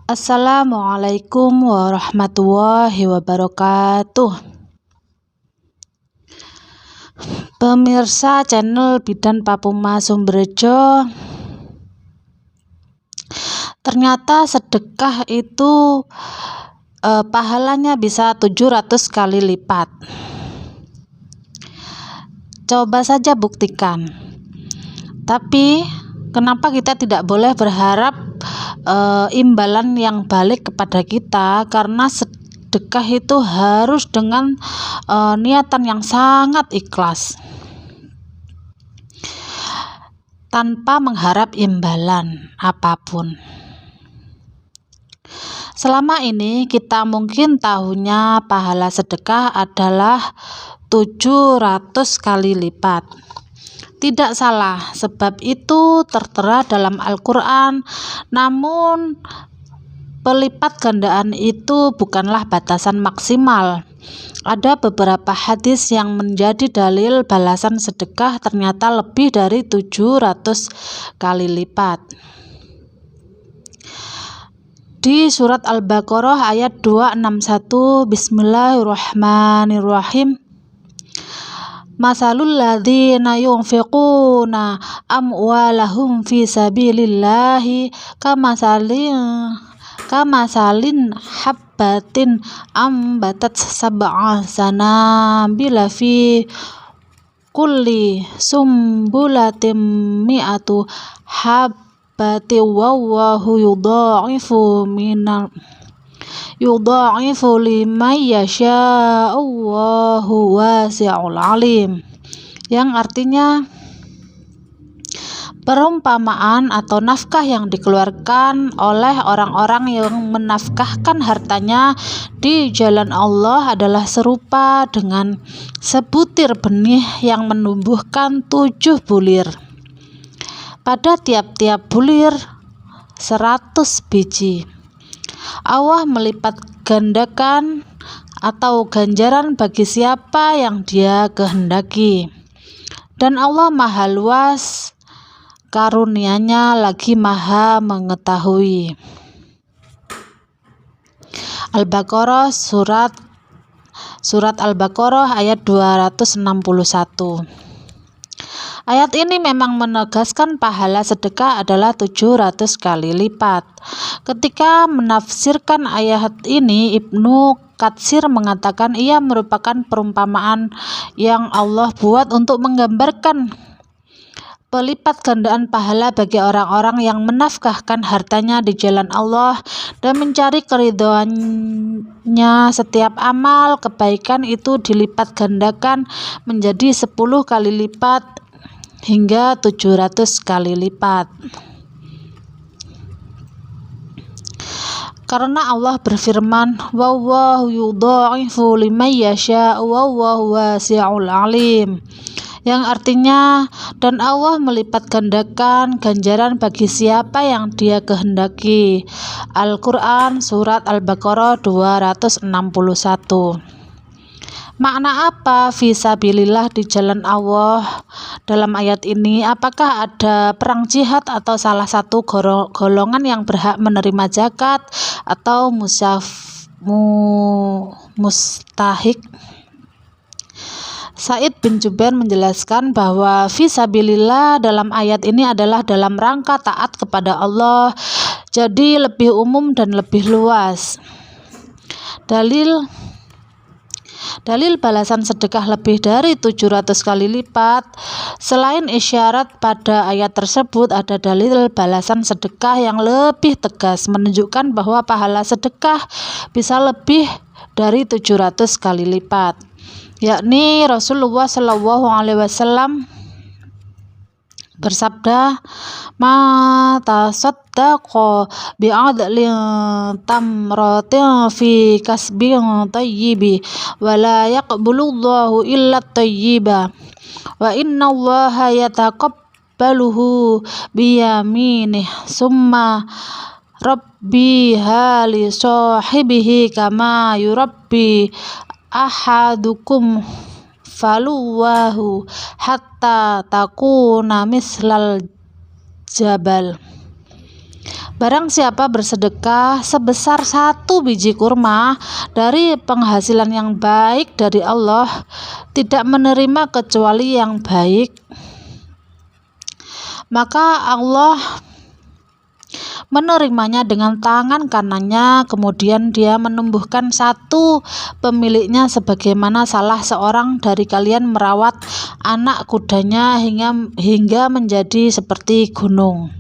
Assalamualaikum warahmatullahi wabarakatuh. Pemirsa channel Bidan Papuma Sumberjo, ternyata sedekah itu pahalanya bisa 700 kali lipat. Coba saja buktikan. Tapi kenapa kita tidak boleh berharap imbalan yang balik kepada kita? Karena sedekah itu harus dengan niatan yang sangat ikhlas, tanpa mengharap imbalan apapun. Selama ini kita mungkin tahunya pahala sedekah adalah 700 kali lipat. Tidak salah, sebab itu tertera dalam Al-Quran. Namun pelipat gandaan itu bukanlah batasan maksimal. Ada beberapa hadis yang menjadi dalil balasan sedekah ternyata lebih dari 700 kali lipat. Di surat Al-Baqarah ayat 261, Bismillahirrahmanirrahim. Masalul ladzina yunfiquna amwalahum fi sabilillahi kamasalin habbatin ambatat sab'a sanabila fi kulli sumbulatin mi'atu habbati wallahu yudha'ifu liman yasha'u wallahu wasi'ul alim, yang artinya perumpamaan atau nafkah yang dikeluarkan oleh orang-orang yang menafkahkan hartanya di jalan Allah adalah serupa dengan sebutir benih yang menumbuhkan 7 bulir. Pada tiap-tiap bulir 100 biji. Allah melipat gandakan atau ganjaran bagi siapa yang Dia kehendaki. Dan Allah Maha Luas karunia-Nya lagi Maha mengetahui. Al-Baqarah surat Al-Baqarah ayat 261. Ayat ini memang menegaskan pahala sedekah adalah 700 kali lipat. Ketika menafsirkan ayat ini, Ibnu Katsir mengatakan ia merupakan perumpamaan yang Allah buat untuk menggambarkan pelipat gandaan pahala bagi orang-orang yang menafkahkan hartanya di jalan Allah dan mencari keridhoannya. Setiap amal kebaikan itu dilipat gandakan menjadi 10 kali lipat hingga 700 kali lipat. Karena Allah berfirman, wallahu yudha'ifu liman yasha'u wallahu wasi'ul alim, yang artinya dan Allah melipat gandakan ganjaran bagi siapa yang Dia kehendaki. Al-Quran surat Al-Baqarah 261. Makna apa fisabilillah di jalan Allah dalam ayat ini? Apakah ada perang jihad atau salah satu golongan yang berhak menerima zakat atau mustahik? Said bin Jubair menjelaskan bahwa fisabilillah dalam ayat ini adalah dalam rangka taat kepada Allah, jadi lebih umum dan lebih luas. Dalil balasan sedekah lebih dari 700 kali lipat. Selain isyarat pada ayat tersebut, ada dalil balasan sedekah yang lebih tegas menunjukkan bahwa pahala sedekah bisa lebih dari 700 kali lipat, yakni Rasulullah SAW bersabda, ma tasaddaqa bi'adlin tamratin fi kasbin tayyibi wa la yaqbalullahu illa tayyiba wa innallaha yataqabbaluhu biyaminih summa rabbiha li sahibihi kama yurabbi ahadukum faluwahu hatta takuna mislal jabal. Barang siapa bersedekah sebesar 1 biji kurma dari penghasilan yang baik dari Allah, tidak menerima kecuali yang baik, maka Allah menerimanya dengan tangan kanannya, kemudian dia menumbuhkan satu pemiliknya, sebagaimana salah seorang dari kalian merawat anak kudanya hingga menjadi seperti gunung.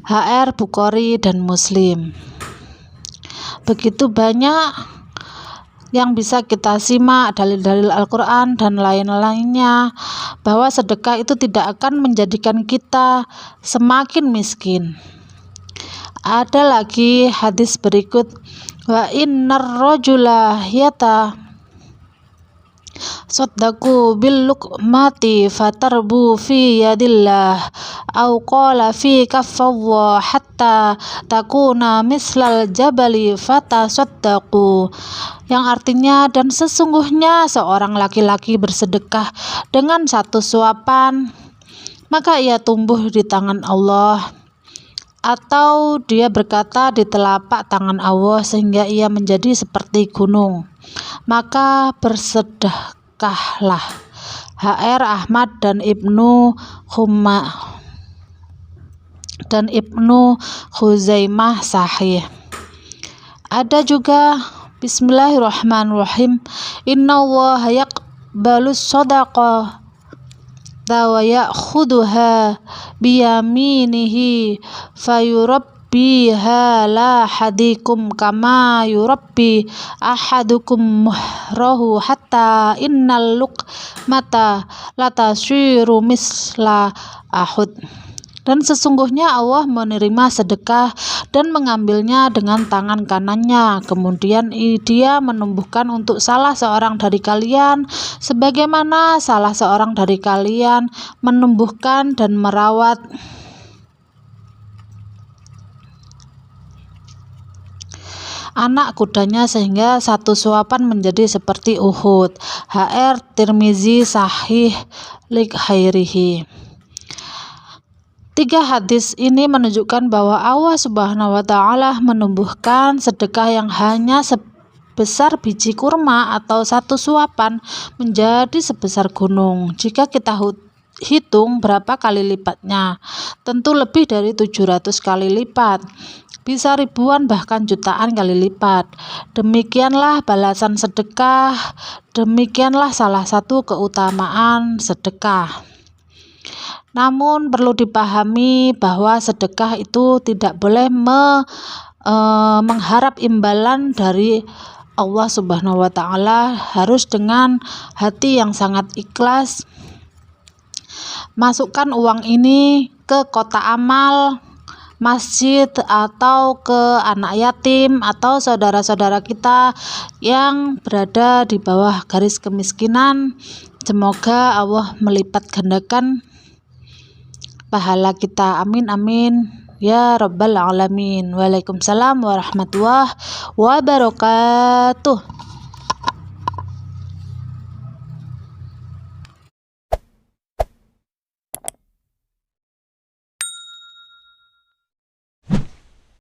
HR Bukhari dan Muslim. Begitu banyak yang bisa kita simak dalil-dalil Al-Quran dan lain-lainnya, bahwa sedekah itu tidak akan menjadikan kita semakin miskin. Ada lagi hadis berikut, wa innar rajula Saddaku bil luqmati fatarbu fi yadillah au qala fi kaffallah hatta takuna mislal jabali fatasaddaqu, yang artinya, dan sesungguhnya seorang laki-laki bersedekah dengan 1 suapan, maka ia tumbuh di tangan Allah, atau dia berkata di telapak tangan Allah sehingga ia menjadi seperti gunung, maka bersedekahlah. HR Ahmad dan Ibnu Khuzaimah sahih. Ada juga Bismillahirrahmanirrahim, innallaha yaqbalus shadaqah wa ya'khuduha biyaminihi fayurabbiha la hadikum kama yurabbi ahadukum muhrahu hatta innal luqmata latasyiru misla ahud. Dan sesungguhnya Allah menerima sedekah dan mengambilnya dengan tangan kanannya, kemudian dia menumbuhkan untuk salah seorang dari kalian sebagaimana salah seorang dari kalian menumbuhkan dan merawat anak kudanya sehingga 1 suapan menjadi seperti Uhud. HR Tirmizi sahih li khairihi. 3 hadis ini menunjukkan bahwa Allah Subhanahu wa Ta'ala menumbuhkan sedekah yang hanya sebesar biji kurma atau 1 suapan menjadi sebesar gunung. Jika kita hitung berapa kali lipatnya, tentu lebih dari 700 kali lipat, bisa ribuan bahkan jutaan kali lipat. Demikianlah balasan sedekah, demikianlah salah satu keutamaan sedekah. Namun perlu dipahami bahwa sedekah itu tidak boleh mengharap imbalan dari Allah Subhanahu wa Ta'ala, harus dengan hati yang sangat ikhlas. Masukkan uang ini ke kotak amal masjid atau ke anak yatim atau saudara-saudara kita yang berada di bawah garis kemiskinan. Semoga Allah melipat gandakan pahala kita. Amin amin ya rabbal alamin. Waalaikumsalam warahmatullahi wabarakatuh.